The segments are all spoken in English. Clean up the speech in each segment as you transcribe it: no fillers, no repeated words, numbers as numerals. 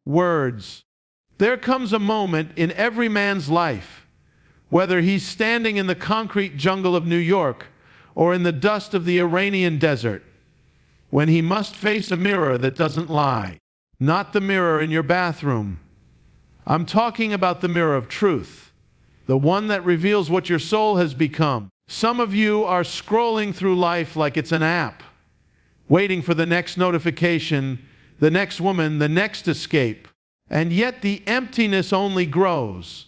Words. There comes a moment in every man's life, whether he's standing in the concrete jungle of New York or in the dust of the Iranian desert, when he must face a mirror that doesn't lie. Not the mirror in your bathroom. I'm talking about the mirror of truth, the one that reveals what your soul has become. Some of you are scrolling through life like it's an app, waiting for the next notification, the next woman, the next escape. And yet the emptiness only grows.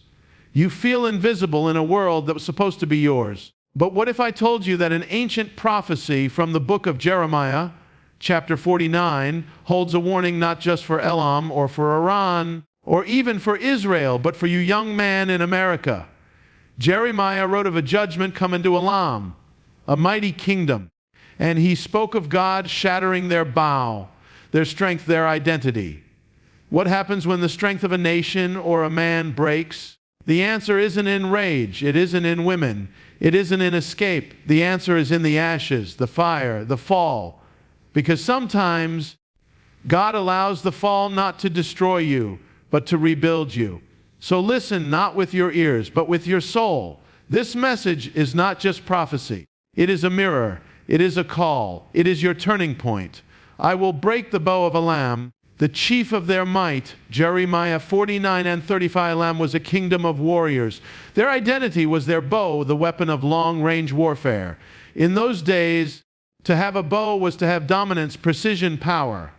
You feel invisible in a world that was supposed to be yours. But what if I told you that an ancient prophecy from the book of Jeremiah, chapter 49, holds a warning not just for Elam or for Iran or even for Israel, but for you young man in America? Jeremiah wrote of a judgment coming to Elam, a mighty kingdom, and he spoke of God shattering their bow, their strength, their identity. What happens when the strength of a nation or a man breaks? The answer isn't in rage. It isn't in women. It isn't in escape. The answer is in the ashes, the fire, the fall. Because sometimes God allows the fall not to destroy you, but to rebuild you. So listen, not with your ears, but with your soul. This message is not just prophecy. It is a mirror. It is a call. It is your turning point. I will break the bow of Elam, the chief of their might. Jeremiah 49 and 35. Elam was a kingdom of warriors. Their identity was their bow, the weapon of long-range warfare. In those days, to have a bow was to have dominance, precision, power.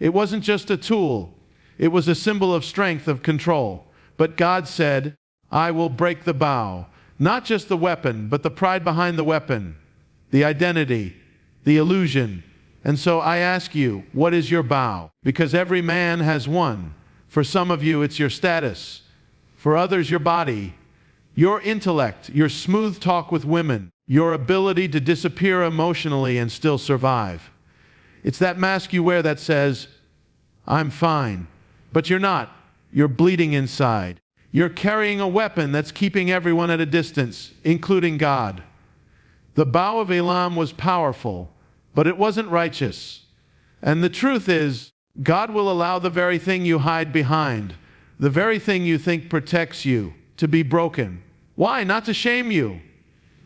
It wasn't just a tool. It was a symbol of strength, of control. But God said, I will break the bow. Not just the weapon, but the pride behind the weapon, the identity, the illusion. And so I ask you, what is your bow? Because every man has one. For some of you, it's your status. For others, your body, your intellect, your smooth talk with women, your ability to disappear emotionally and still survive. It's that mask you wear that says, I'm fine. But you're not. You're bleeding inside. You're carrying a weapon that's keeping everyone at a distance, including God. The bow of Elam was powerful, but it wasn't righteous. And the truth is, God will allow the very thing you hide behind, the very thing you think protects you, to be broken. Why? Not to shame you,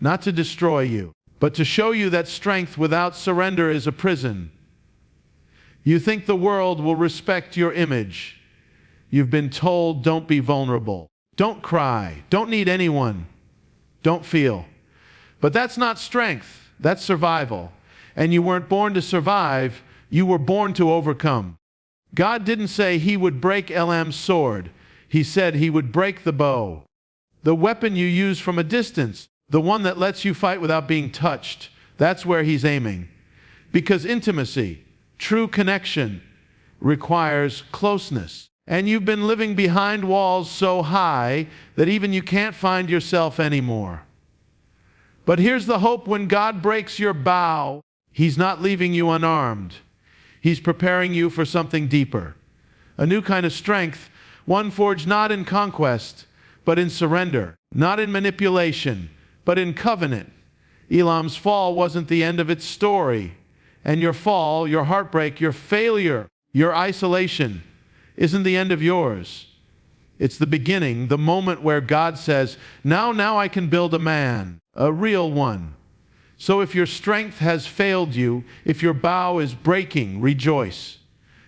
not to destroy you, but to show you that strength without surrender is a prison. You think the world will respect your image. You've been told, don't be vulnerable, don't cry, don't need anyone, don't feel. But that's not strength, that's survival. And you weren't born to survive, you were born to overcome. God didn't say he would break Elam's sword. He said he would break the bow. The weapon you use from a distance, the one that lets you fight without being touched, that's where he's aiming. Because intimacy, true connection, requires closeness. And you've been living behind walls so high that even you can't find yourself anymore. But here's the hope: when God breaks your bow, he's not leaving you unarmed. He's preparing you for something deeper. A new kind of strength, one forged not in conquest, but in surrender. Not in manipulation, but in covenant. Elam's fall wasn't the end of its story. And your fall, your heartbreak, your failure, your isolation isn't the end of yours. It's the beginning, the moment where God says, now I can build a man, a real one. So if your strength has failed you, if your bow is breaking, rejoice.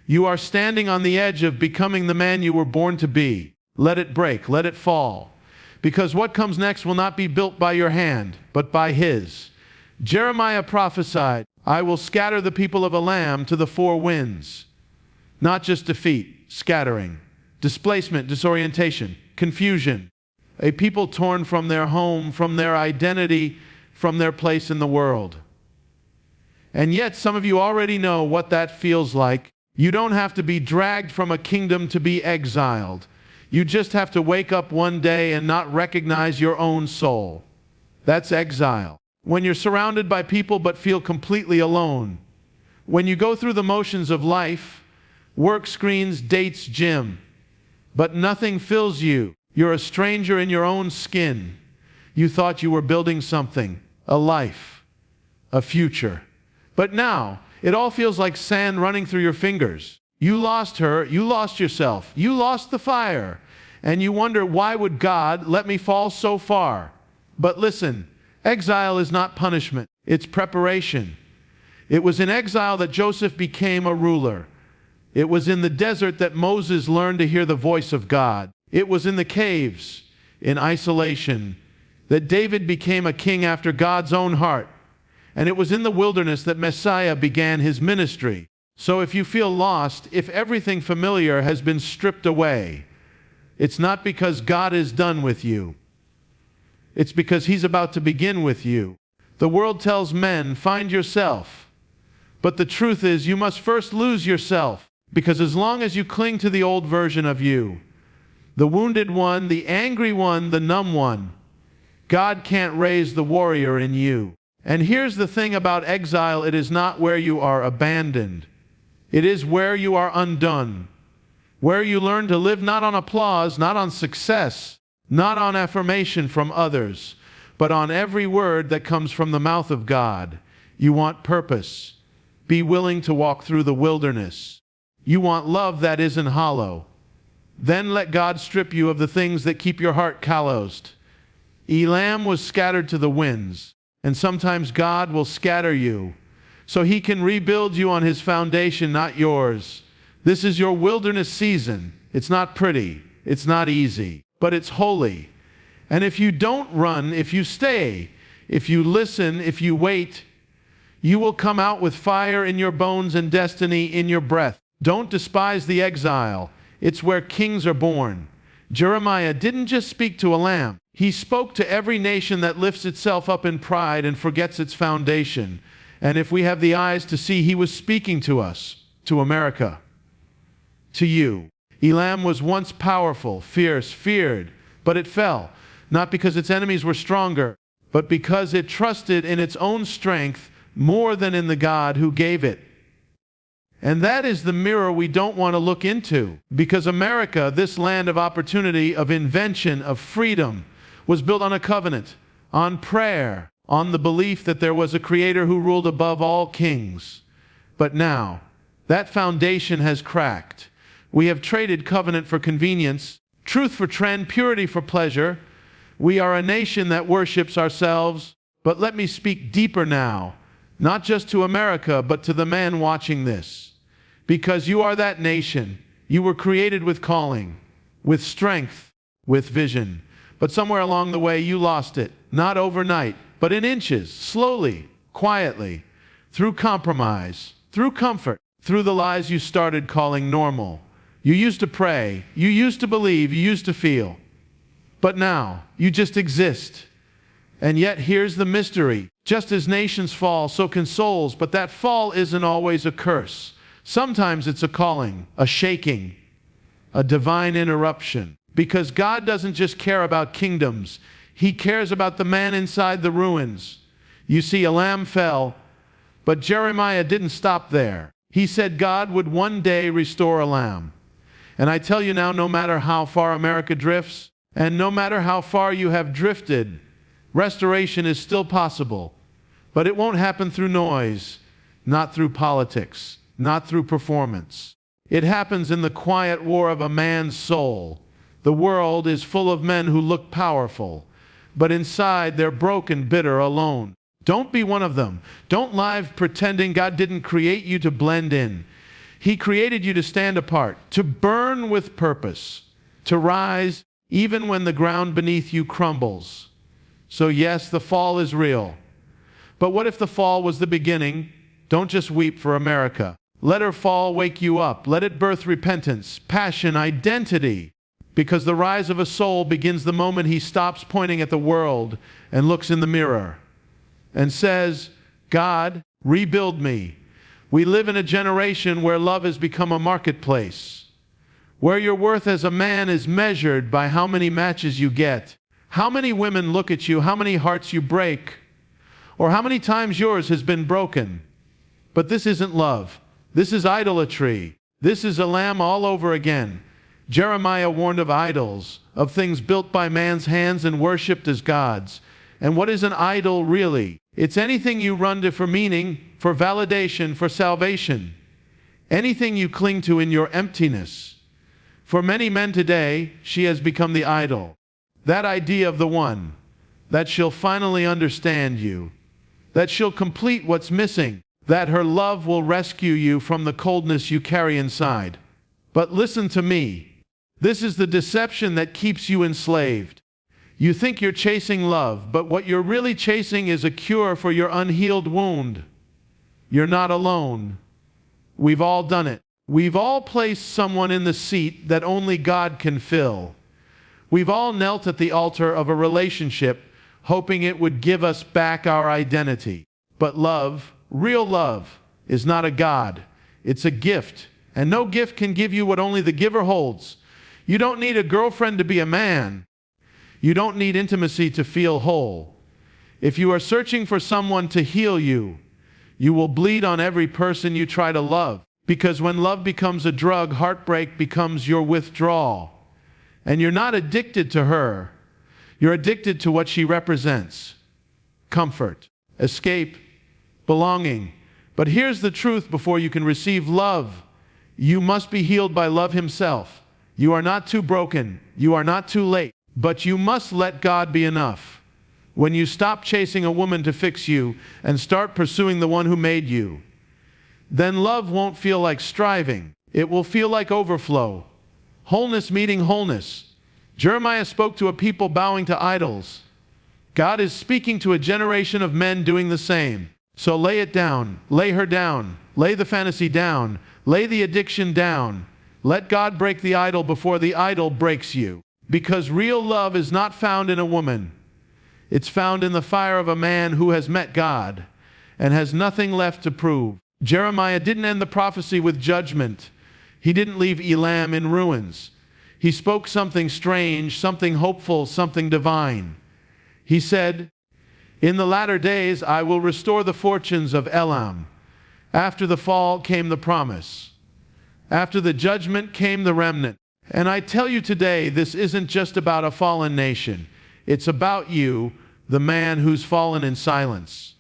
You are standing on the edge of becoming the man you were born to be. Let it break, let it fall. Because what comes next will not be built by your hand, but by his. Jeremiah prophesied, I will scatter the people of Elam to the four winds. Not just defeat, scattering, displacement, disorientation, confusion. A people torn from their home, from their identity, from their place in the world. And yet some of you already know what that feels like. You don't have to be dragged from a kingdom to be exiled. You just have to wake up one day and not recognize your own soul. That's exile. When you're surrounded by people but feel completely alone. When you go through the motions of life, work, screens, dates, gym, but nothing fills you. You're a stranger in your own skin. You thought you were building something, a life, a future. But now, it all feels like sand running through your fingers. You lost her, you lost yourself, you lost the fire. And you wonder, why would God let me fall so far? But listen, exile is not punishment, it's preparation. It was in exile that Joseph became a ruler. It was in the desert that Moses learned to hear the voice of God. It was in the caves, in isolation, that David became a king after God's own heart. And it was in the wilderness that Messiah began his ministry. So if you feel lost, if everything familiar has been stripped away, it's not because God is done with you. It's because he's about to begin with you. The world tells men, find yourself. But the truth is, you must first lose yourself. Because as long as you cling to the old version of you, the wounded one, the angry one, the numb one, God can't raise the warrior in you. And here's the thing about exile, it is not where you are abandoned. It is where you are undone. Where you learn to live not on applause, not on success, not on affirmation from others, but on every word that comes from the mouth of God. You want purpose. Be willing to walk through the wilderness. You want love that isn't hollow. Then let God strip you of the things that keep your heart calloused. Elam was scattered to the winds, and sometimes God will scatter you so he can rebuild you on his foundation, not yours. This is your wilderness season. It's not pretty, it's not easy, but it's holy. And if you don't run, if you stay, if you listen, if you wait, you will come out with fire in your bones and destiny in your breath. Don't despise the exile. It's where kings are born. Jeremiah didn't just speak to Elam. He spoke to every nation that lifts itself up in pride and forgets its foundation. And if we have the eyes to see, he was speaking to us, to America, to you. Elam was once powerful, fierce, feared, but it fell, not because its enemies were stronger, but because it trusted in its own strength more than in the God who gave it. And that is the mirror we don't want to look into, because America, this land of opportunity, of invention, of freedom, was built on a covenant, on prayer, on the belief that there was a creator who ruled above all kings. But now, that foundation has cracked. We have traded covenant for convenience, truth for trend, purity for pleasure. We are a nation that worships ourselves. But let me speak deeper now, not just to America, but to the man watching this. Because you are that nation. You were created with calling, with strength, with vision. But somewhere along the way, you lost it. Not overnight, but in inches, slowly, quietly, through compromise, through comfort, through the lies you started calling normal. You used to pray, you used to believe, you used to feel. But now, you just exist. And yet, here's the mystery. Just as nations fall, so can souls, but that fall isn't always a curse. Sometimes it's a calling, a shaking, a divine interruption. Because God doesn't just care about kingdoms. He cares about the man inside the ruins. You see, Elam fell, but Jeremiah didn't stop there. He said God would one day restore Elam. And I tell you now, no matter how far America drifts, and no matter how far you have drifted, restoration is still possible. But it won't happen through noise, not through politics, not through performance. It happens in the quiet war of a man's soul. The world is full of men who look powerful, but inside they're broken, bitter, alone. Don't be one of them. Don't live pretending God didn't create you to blend in. He created you to stand apart, to burn with purpose, to rise even when the ground beneath you crumbles. So yes, the fall is real. But what if the fall was the beginning? Don't just weep for America. Let her fall wake you up. Let it birth repentance, passion, identity. Because the rise of a soul begins the moment he stops pointing at the world and looks in the mirror and says, God, rebuild me. We live in a generation where love has become a marketplace, where your worth as a man is measured by how many matches you get, how many women look at you, how many hearts you break, or how many times yours has been broken. But this isn't love. This is idolatry. This is Elam all over again. Jeremiah warned of idols, of things built by man's hands and worshipped as gods. And what is an idol really? It's anything you run to for meaning, for validation, for salvation. anything you cling to in your emptiness. For many men today, she has become the idol. That idea of the one, that she'll finally understand you, that she'll complete what's missing, that her love will rescue you from the coldness you carry inside. But listen to me. This is the deception that keeps you enslaved. You think you're chasing love, but what you're really chasing is a cure for your unhealed wound. You're not alone. We've all done it. We've all placed someone in the seat that only God can fill. We've all knelt at the altar of a relationship, hoping it would give us back our identity. But love, real love, is not a god. It's a gift, and no gift can give you what only the giver holds. You don't need a girlfriend to be a man. You don't need intimacy to feel whole. If you are searching for someone to heal you, you will bleed on every person you try to love. Because when love becomes a drug, heartbreak becomes your withdrawal. And you're not addicted to her. You're addicted to what she represents. Comfort, escape, belonging. But here's the truth before you can receive love. You must be healed by love himself. You are not too broken. You are not too late. But you must let God be enough. When you stop chasing a woman to fix you and start pursuing the one who made you, then love won't feel like striving. It will feel like overflow. Wholeness meeting wholeness. Jeremiah spoke to a people bowing to idols. God is speaking to a generation of men doing the same. So lay it down. Lay her down. Lay the fantasy down. Lay the addiction down. Let God break the idol before the idol breaks you. Because real love is not found in a woman. It's found in the fire of a man who has met God and has nothing left to prove. Jeremiah didn't end the prophecy with judgment. He didn't leave Elam in ruins. He spoke something strange, something hopeful, something divine. He said, "In the latter days I will restore the fortunes of Elam." After the fall came the promise. After the judgment came the remnant. And I tell you today, this isn't just about a fallen nation. It's about you, the man who's fallen in silence,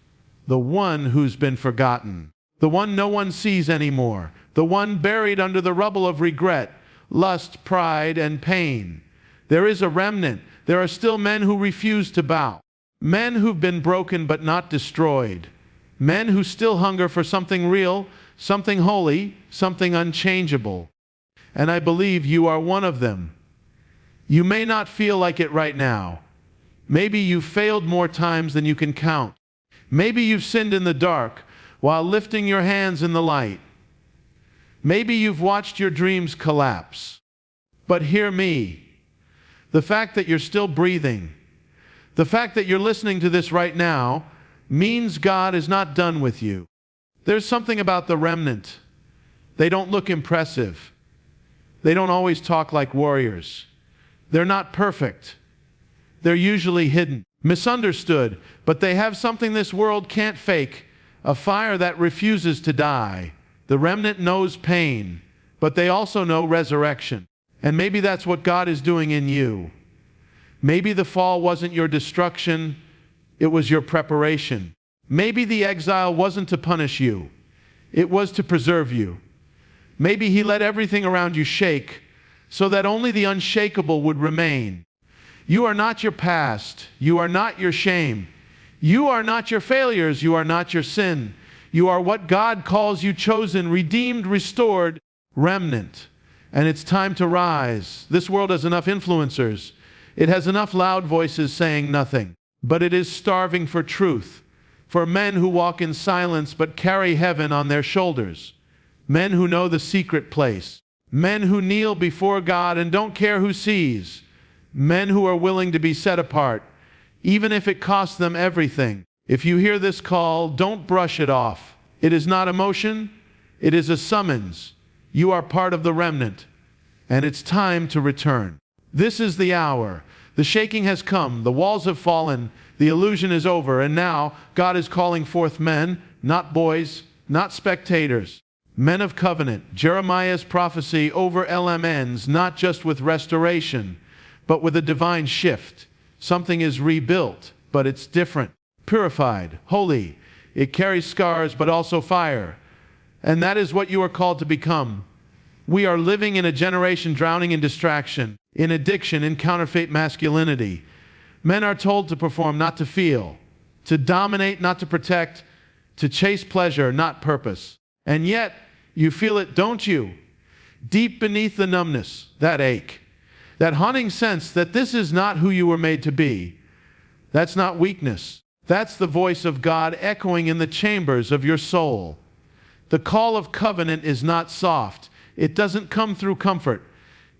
the one who's been forgotten, the one no one sees anymore, the one buried under the rubble of regret, lust, pride, and pain. There is a remnant. There are still men who refuse to bow, men who've been broken but not destroyed, men who still hunger for something real, something holy, something unchangeable. And I believe you are one of them. You may not feel like it right now. Maybe you've failed more times than you can count. Maybe you've sinned in the dark while lifting your hands in the light. Maybe you've watched your dreams collapse. But hear me. The fact that you're still breathing, the fact that you're listening to this right now, means God is not done with you. There's something about the remnant. They don't look impressive. They don't always talk like warriors. They're not perfect. They're usually hidden, misunderstood, but they have something this world can't fake, a fire that refuses to die. The remnant knows pain, but they also know resurrection. And maybe that's what God is doing in you. Maybe the fall wasn't your destruction, it was your preparation. Maybe the exile wasn't to punish you, it was to preserve you. Maybe He let everything around you shake so that only the unshakable would remain. You are not your past. You are not your shame. You are not your failures. You are not your sin. You are what God calls you, chosen, redeemed, restored, remnant. And it's time to rise. This world has enough influencers. It has enough loud voices saying nothing. But it is starving for truth, for men who walk in silence but carry heaven on their shoulders. Men who know the secret place. Men who kneel before God and don't care who sees. Men who are willing to be set apart, even if it costs them everything. If you hear this call, don't brush it off. It is not emotion. It is a summons. You are part of the remnant, and it's time to return. This is the hour. The shaking has come. The walls have fallen. The illusion is over. And now God is calling forth men, not boys, not spectators. Men of covenant. Jeremiah's prophecy over Elam ends not just with restoration, but with a divine shift. Something is rebuilt, but it's different. Purified, holy. It carries scars, but also fire. And that is what you are called to become. We are living in a generation drowning in distraction, in addiction, in counterfeit masculinity. Men are told to perform, not to feel, to dominate, not to protect, to chase pleasure, not purpose. And yet, you feel it, don't you? Deep beneath the numbness, that ache, that haunting sense that this is not who you were made to be. That's not weakness. That's the voice of God echoing in the chambers of your soul. The call of covenant is not soft. It doesn't come through comfort.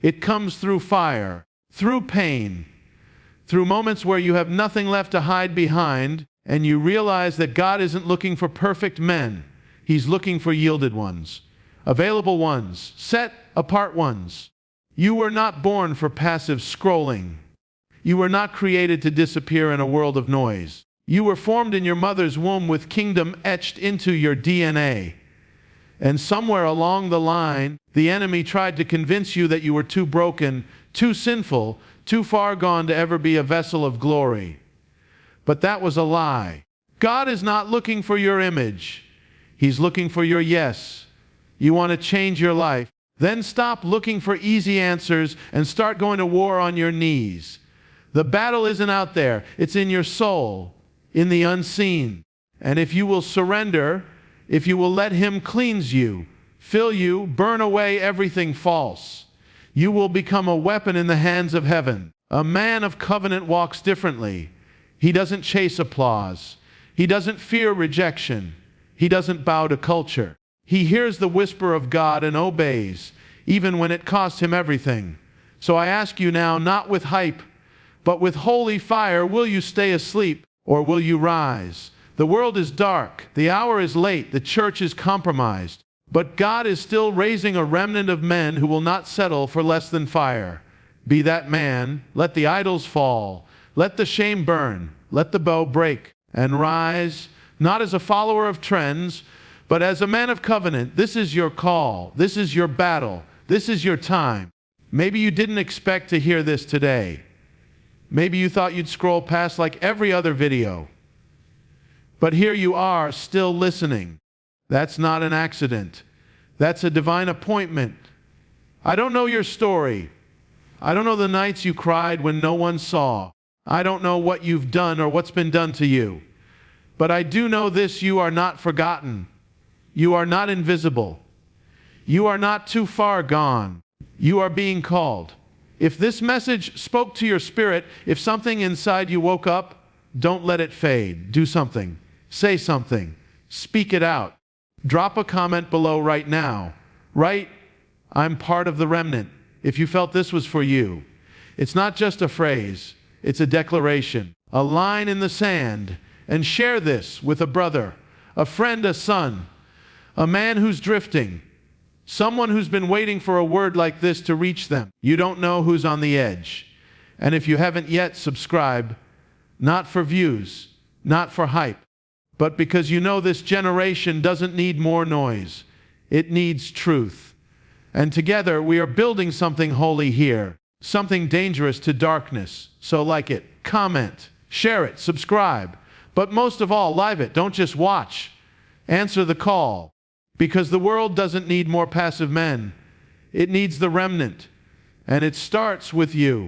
It comes through fire, through pain, through moments where you have nothing left to hide behind, and you realize that God isn't looking for perfect men. He's looking for yielded ones, available ones, set apart ones. You were not born for passive scrolling. You were not created to disappear in a world of noise. You were formed in your mother's womb with kingdom etched into your DNA. And somewhere along the line, the enemy tried to convince you that you were too broken, too sinful, too far gone to ever be a vessel of glory. But that was a lie. God is not looking for your image. He's looking for your yes. You want to change your life? Then stop looking for easy answers and start going to war on your knees. The battle isn't out there. It's in your soul, in the unseen. And if you will surrender, if you will let Him cleanse you, fill you, burn away everything false, you will become a weapon in the hands of heaven. A man of covenant walks differently. He doesn't chase applause. He doesn't fear rejection. He doesn't bow to culture. He hears the whisper of God and obeys, even when it costs him everything. So I ask you now, not with hype, but with holy fire, will you stay asleep or will you rise? The world is dark. The hour is late. The church is compromised. But God is still raising a remnant of men who will not settle for less than fire. Be that man. Let the idols fall. Let the shame burn. Let the bow break and rise, not as a follower of trends, but as a man of covenant. This is your call. This is your battle. This is your time. Maybe you didn't expect to hear this today. Maybe you thought you'd scroll past like every other video. But here you are, still listening. That's not an accident. That's a divine appointment. I don't know your story. I don't know the nights you cried when no one saw. I don't know what you've done or what's been done to you. But I do know this: you are not forgotten. You are not invisible. You are not too far gone. You are being called. If this message spoke to your spirit, if something inside you woke up, don't let it fade. Do something. Say something. Speak it out. Drop a comment below right now. Write, "I'm part of the remnant," if you felt this was for you. It's not just a phrase. It's a declaration, a line in the sand. And share this with a brother, a friend, a son, a man who's drifting, someone who's been waiting for a word like this to reach them. You don't know who's on the edge. And if you haven't yet, subscribe, not for views, not for hype, but because you know this generation doesn't need more noise. It needs truth. And together we are building something holy here, something dangerous to darkness. So like it, comment, share it, subscribe. But most of all, live it. Don't just watch. Answer the call. Because the world doesn't need more passive men. It needs the remnant. And it starts with you.